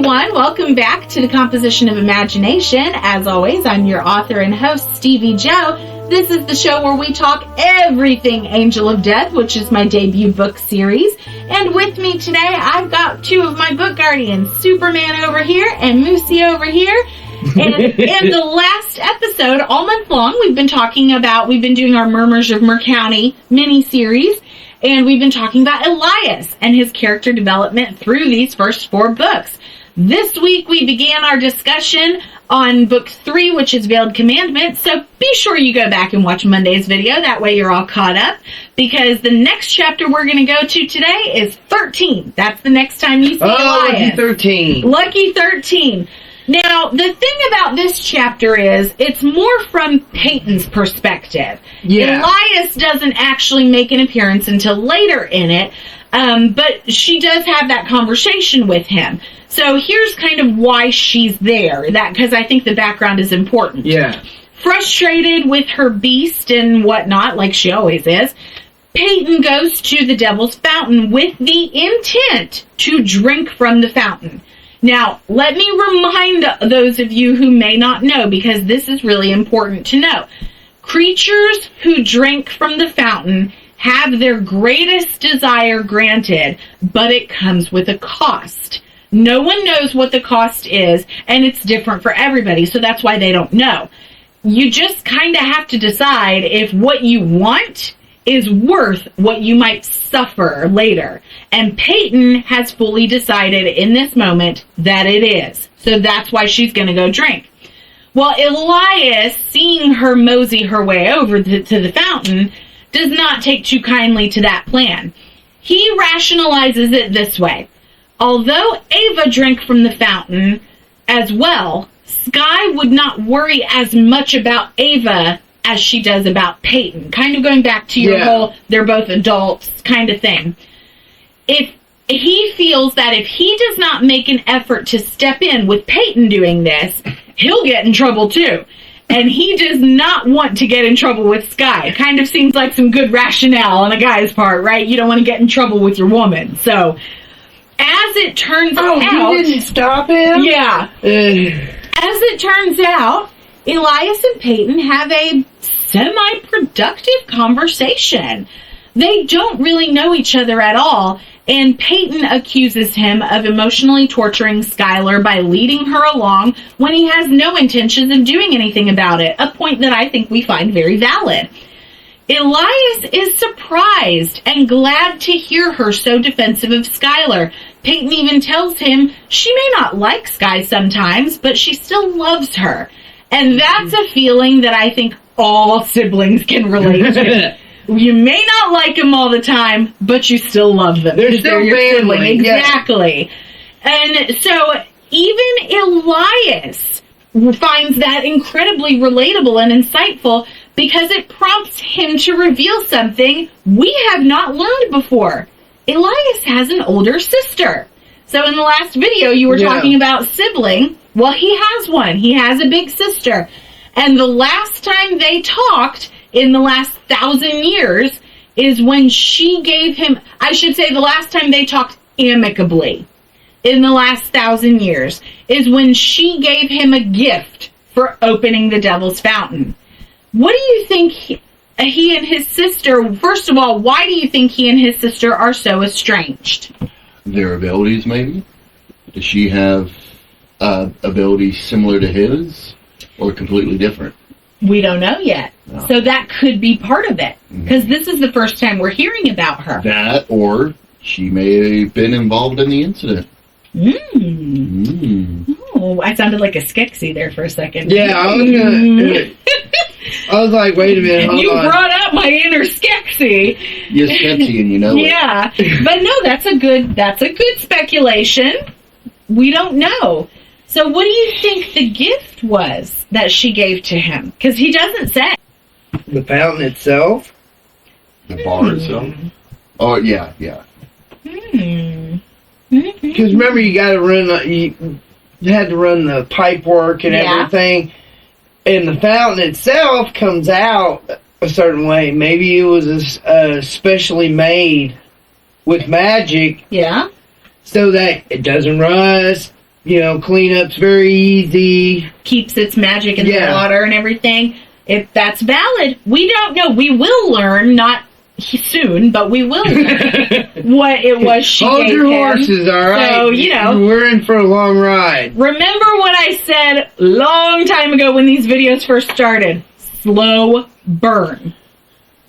everyone. Welcome back to the Composition of Imagination. As always, I'm your author and host, Stevie Jo. This is the show where we talk everything Angel of Death, which is my debut book series. And with me today, I've got two of my book guardians, Superman over here and Moosey over here. And in the last episode, all month long, we've been doing our Murmurs of Murr County mini-series. And we've been talking about Elias and his character development through these first 4 books. This week, we began our discussion on book 3, which is Veiled Commandment. So be sure you go back and watch Monday's video. That way you're all caught up. Because the next chapter we're going to go to today is 13. That's the next time you see Elias. Lucky 13. Lucky 13. Now, the thing about this chapter is, it's more from Peyton's perspective. Yeah. Elias doesn't actually make an appearance until later in it, but she does have that conversation with him. So here's kind of why she's there, because I think the background is important. Yeah. Frustrated with her beast and whatnot, like she always is, Peyton goes to the Devil's Fountain with the intent to drink from the fountain. Now, let me remind those of you who may not know, because this is really important to know. Creatures who drink from the fountain have their greatest desire granted, but it comes with a cost. No one knows what the cost is, and it's different for everybody, so that's why they don't know. You just kind of have to decide if what you want is worth what you might suffer later. And Peyton has fully decided in this moment that it is. So that's why she's going to go drink. Well, Elias, seeing her mosey her way over to the fountain, does not take too kindly to that plan. He rationalizes it this way. Although Ava drank from the fountain as well, Sky would not worry as much about Ava as she does about Peyton. Kind of going back to your whole, they're both adults kind of thing. If he feels that if he does not make an effort to step in with Peyton doing this, he'll get in trouble too. And he does not want to get in trouble with Sky. It kind of seems like some good rationale on a guy's part, right? You don't want to get in trouble with your woman. So, as it turns out... Oh, you didn't stop him? Yeah. As it turns out, Elias and Peyton have a semi-productive conversation. They don't really know each other at all, and Peyton accuses him of emotionally torturing Skylar by leading her along when he has no intentions of doing anything about it, a point that I think we find very valid. Elias is surprised and glad to hear her so defensive of Skylar. Peyton even tells him she may not like Sky sometimes, but she still loves her. And that's a feeling that I think all siblings can relate to. You may not like them all the time, but you still love them. They're still your family. sibling. Exactly. Yeah. And so even Elias finds that incredibly relatable and insightful because it prompts him to reveal something we have not learned before. Elias has an older sister. So in the last video, you were talking about sibling. Well, he has one. He has a big sister. And the last time they talked, in the last 1,000 years, is when she gave him... I should say the last time they talked amicably, in the last 1,000 years, is when she gave him a gift for opening the Devil's Fountain. What do you think he and his sister... First of all, why do you think he and his sister are so estranged? Their abilities, maybe? Does she have abilities similar to his, or completely different? We don't know yet. No. So that could be part of it. Because this is the first time we're hearing about her. That, or she may have been involved in the incident. Oh, I sounded like a Skeksis there for a second. Yeah, I was like, wait a minute, hold on. Brought up my inner Skeksis. You're Skeksis and you know it. Yeah. But no, that's a good speculation. We don't know. So what do you think the gift was that she gave to him? Because he doesn't say. The fountain itself? The bar itself? Oh, yeah. Because remember, you got to run. You had to run the pipe work and everything, and the fountain itself comes out a certain way. Maybe it was specially made with magic, yeah, so that it doesn't rust. Cleanup's very easy. Keeps its magic in the water and everything. If that's valid, we don't know. We will learn, not soon, but we will learn what it was she Hold gave your him. horses, all right? So, we're in for a long ride. Remember what I said long time ago when these videos first started. Slow burn.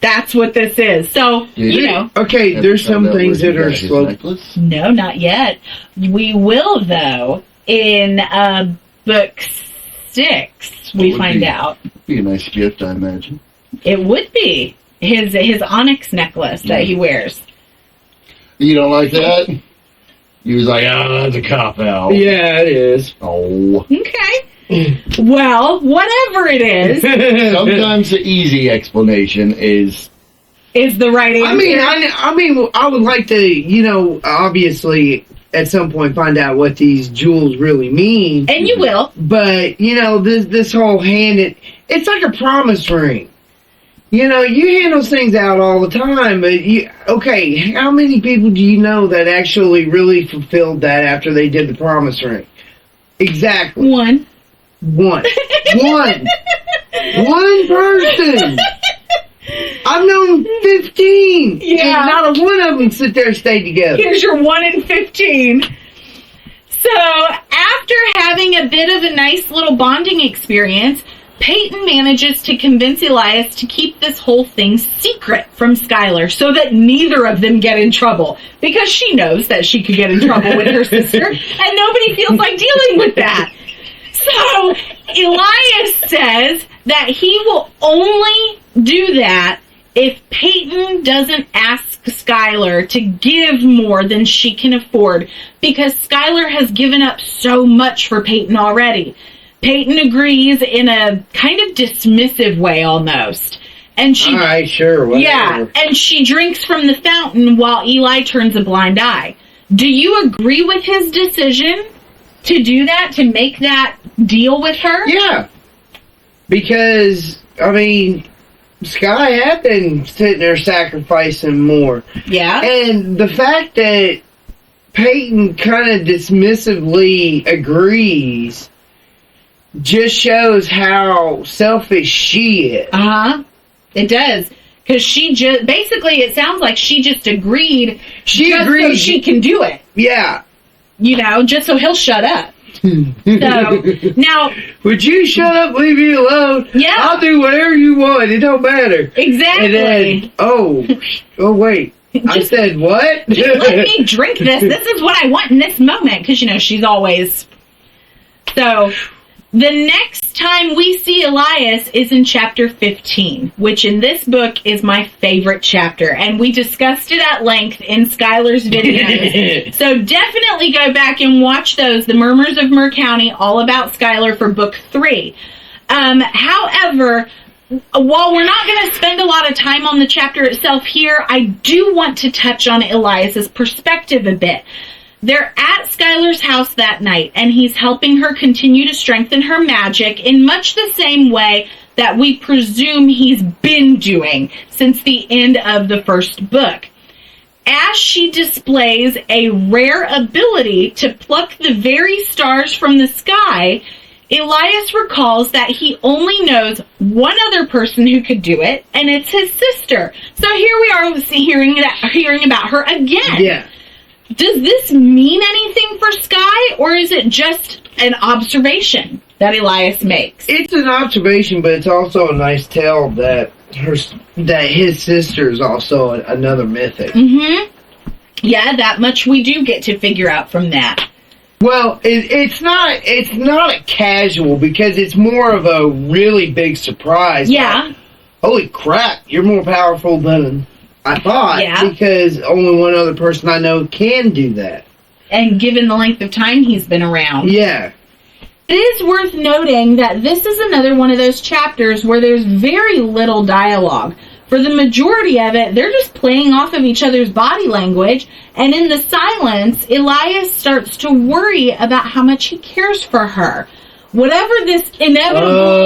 That's what this is. So, Okay, there's some things that are slow. No, not yet. We will, though, in book 6, we find out. Be a nice gift, I imagine. It would be. His onyx necklace that he wears. You don't like that? He was like, that's a cop-out. Yeah, it is. Oh. Okay. Well, whatever it is. Sometimes the easy explanation is the right answer. I would like to, obviously at some point find out what these jewels really mean. And you will. But, this whole it's like a promise ring. You hand those things out all the time, but how many people do you know that actually really fulfilled that after they did the promise ring? Exactly. One. One person. I've known 15. Yeah. And not a one of them sit there and stay together. Here's your 1 in 15. So, after having a bit of a nice little bonding experience, Peyton manages to convince Elias to keep this whole thing secret from Skylar so that neither of them get in trouble. Because she knows that she could get in trouble with her sister, and nobody feels like dealing with that. So, Elias says that he will only do that if Peyton doesn't ask Skylar to give more than she can afford, because Skylar has given up so much for Peyton already. Peyton agrees in a kind of dismissive way almost. And she, all right, sure, whatever. Yeah, and she drinks from the fountain while Eli turns a blind eye. Do you agree with his decision to do that, to make that deal with her? Yeah. Because, Sky had been sitting there sacrificing more. Yeah. And the fact that Peyton kind of dismissively agrees just shows how selfish she is. Uh-huh. It does. Because she just, basically, it sounds like she just agreed. She just agreed. so she can do it. Yeah. Just so he'll shut up. So, now... Would you shut up, leave me alone? Yeah. I'll do whatever you want. It don't matter. Exactly. And then, oh wait. I said what? Just let me drink this. This is what I want in this moment. Because, she's always... So... The next time we see Elias is in chapter 15, which in this book is my favorite chapter. And we discussed it at length in Skylar's videos. So definitely go back and watch those. The Murmurs of Murr County, all about Skylar for book 3. However, while we're not going to spend a lot of time on the chapter itself here, I do want to touch on Elias's perspective a bit. They're at Skylar's house that night, and he's helping her continue to strengthen her magic in much the same way that we presume he's been doing since the end of the first book. As she displays a rare ability to pluck the very stars from the sky, Elias recalls that he only knows one other person who could do it, and it's his sister. So here we are hearing about her again. Yeah. Does this mean anything for Sky, or is it just an observation that Elias makes? It's an observation, but it's also a nice tell that his sister is also another mythic. Mm-hmm. Yeah, that much we do get to figure out from that. Well, it's not a casual, because it's more of a really big surprise. Yeah. Like, holy crap, you're more powerful than I thought, yeah. Because only one other person I know can do that. And given the length of time he's been around. Yeah. It is worth noting that this is another one of those chapters where there's very little dialogue. For the majority of it, they're just playing off of each other's body language, and in the silence, Elias starts to worry about how much he cares for her. Whatever this inevitable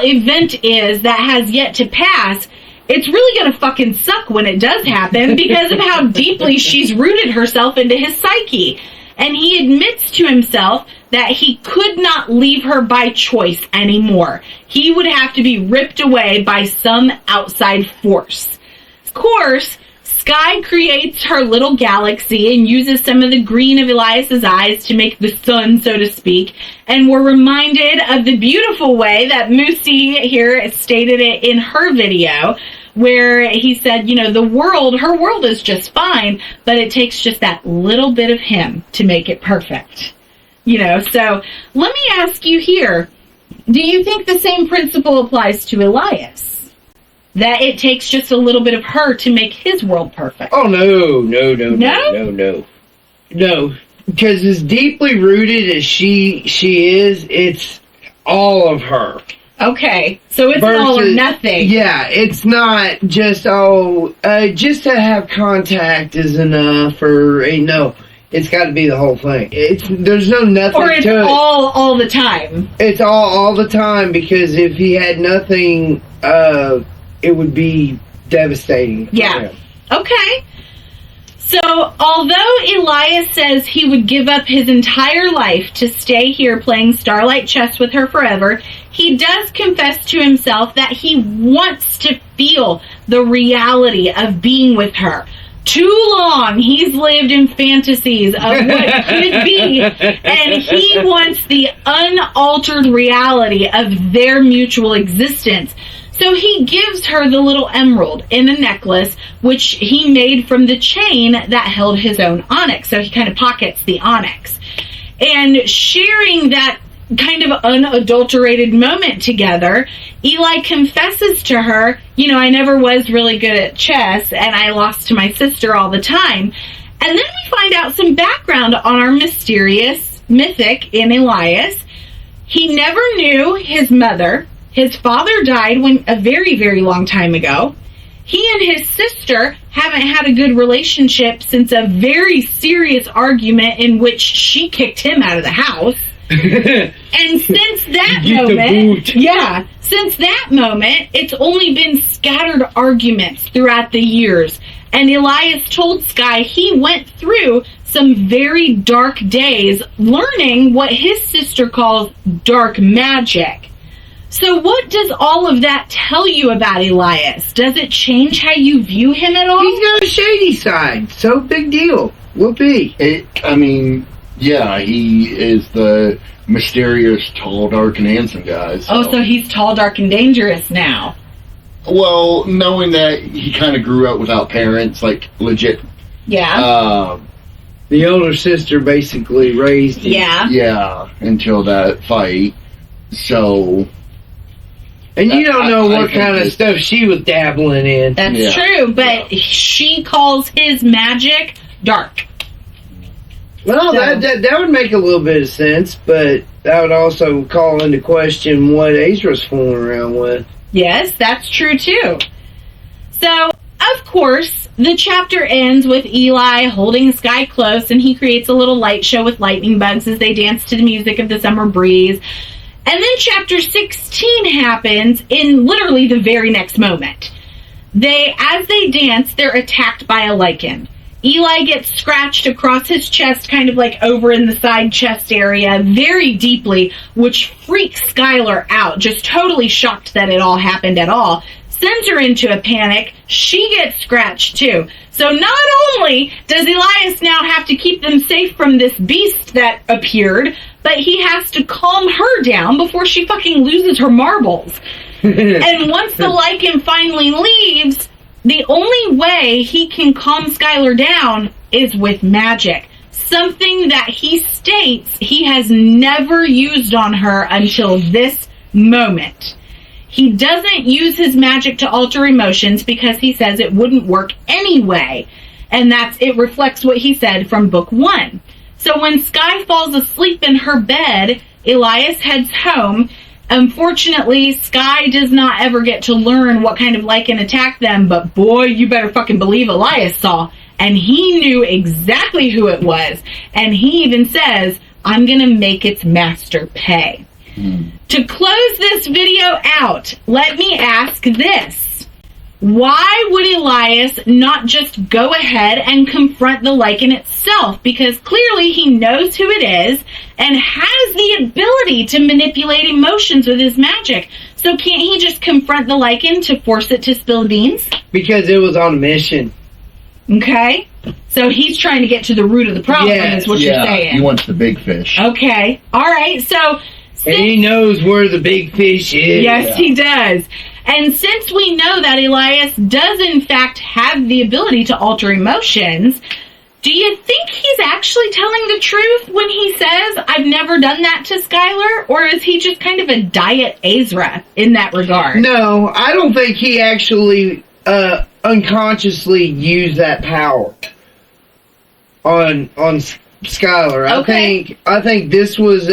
event is that has yet to pass, it's really gonna fucking suck when it does happen because of how deeply she's rooted herself into his psyche. And he admits to himself that he could not leave her by choice anymore. He would have to be ripped away by some outside force. Of course, Sky creates her little galaxy and uses some of the green of Elias's eyes to make the sun, so to speak. And we're reminded of the beautiful way that Moosey here stated it in her video, where he said, you know, her world is just fine, but it takes just that little bit of him to make it perfect. You know, so let me ask you here, do you think the same principle applies to Elias? That it takes just a little bit of her to make his world perfect? Oh, no. Because as deeply rooted as she is, it's all of her. Okay, so it's all or nothing. Yeah, it's not just, just to have contact is enough, or, no, it's got to be the whole thing. There's no nothing to it. Or it's all the time. It's all the time, because if he had nothing, it would be devastating. Yeah. Okay. So, although Elias says he would give up his entire life to stay here playing Starlight Chess with her forever, he does confess to himself that he wants to feel the reality of being with her. Too long he's lived in fantasies of what could be, and he wants the unaltered reality of their mutual existence. So he gives her the little emerald in a necklace, which he made from the chain that held his own onyx. So he kind of pockets the onyx. And sharing that kind of unadulterated moment together, Eli confesses to her, you know, I never was really good at chess, and I lost to my sister all the time. And then we find out some background on our mysterious Mythic in Elias. He never knew his mother. His father died a very, very long time ago. He and his sister haven't had a good relationship since a very serious argument in which she kicked him out of the house. And since that moment, it's only been scattered arguments throughout the years. And Elias told Sky he went through some very dark days learning what his sister calls dark magic. So what does all of that tell you about Elias? Does it change how you view him at all? He's got a shady side. So big deal. Whoopee. Yeah, he is the mysterious, tall, dark, and handsome guy. So. So he's tall, dark, and dangerous now. Well, knowing that he kind of grew up without parents, like, legit. Yeah. The older sister basically raised him. Yeah. Yeah, until that fight. So... And you don't know what kind of stuff she was dabbling in. That's true, but she calls his magic dark. Well, that would make a little bit of sense, but that would also call into question what Ezra's fooling around with. Yes, that's true too. So, of course, the chapter ends with Eli holding Sky close, and he creates a little light show with lightning bugs as they dance to the music of the summer breeze. And then chapter 16 happens in literally the very next moment. As they dance, they're attacked by a lichen. Eli gets scratched across his chest, kind of like over in the side chest area, very deeply, which freaks Skylar out, just totally shocked that it all happened at all. Sends her into a panic. She gets scratched too. So not only does Elias now have to keep them safe from this beast that appeared, but he has to calm her down before she fucking loses her marbles. And once the lichen finally leaves, the only way he can calm Skylar down is with magic. Something that he states he has never used on her until this moment. He doesn't use his magic to alter emotions because he says it wouldn't work anyway. And it reflects what he said from book 1. So when Sky falls asleep in her bed, Elias heads home. Unfortunately, Sky does not ever get to learn what kind of lichen attacked them, but boy, you better fucking believe Elias saw. And he knew exactly who it was. And he even says, I'm gonna make its master pay. To close this video out, let me ask this. why would Elias not just go ahead and confront the lichen itself? Because clearly he knows who it is and has the ability to manipulate emotions with his magic. So can't he just confront the lichen to force it to spill beans? Because it was on a mission. Okay. So he's trying to get to the root of the problem, is what you're saying. He wants the big fish. Okay. All right. So... and he knows where the big fish is. Yes, he does. And since we know that Elias does in fact have the ability to alter emotions, do you think he's actually telling the truth when he says, I've never done that to Skylar? Or is he just kind of a diet Ezra in that regard? No, I don't think he actually unconsciously used that power on Skylar. Okay. I think this was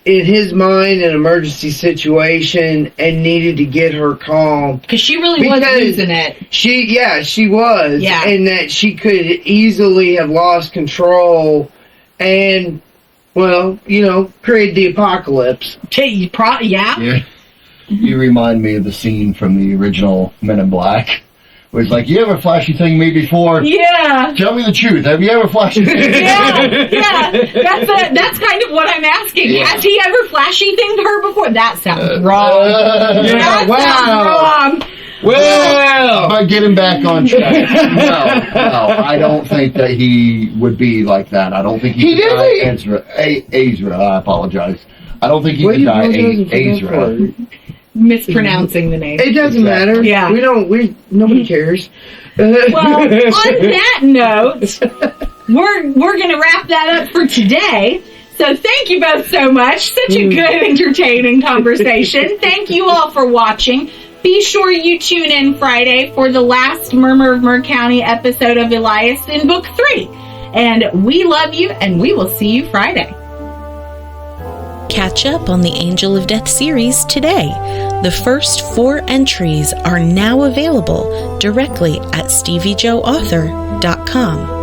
in his mind an emergency situation and needed to get her calm. Because she really was losing it. She was. Yeah. And that she could easily have lost control and, well, create the apocalypse. Yeah. You remind me of the scene from the original Men in Black. Where it's like, you ever flashy thing me before? Yeah. Tell me the truth. Have you ever flashy thing me? Yeah. That's kind of what I'm asking. Yeah. Has he ever flashy thinged her before? That sounds wrong. That sounds wrong. Well, but getting back on track. No, I don't think that he would be like that. I don't think he could die Ezra. I apologize. I don't think he could die Ezra. Mispronouncing the name. It doesn't matter. Yeah. Nobody cares. Well, on that note, we're going to wrap that up for today. So thank you both so much. Such a good, entertaining conversation. Thank you all for watching. Be sure you tune in Friday for the last Murmur of Murr County episode of Elias in Book 3. And we love you, and we will see you Friday. Catch up on the Angel of Death series today. The first 4 entries are now available directly at StevieJoAuthor.com.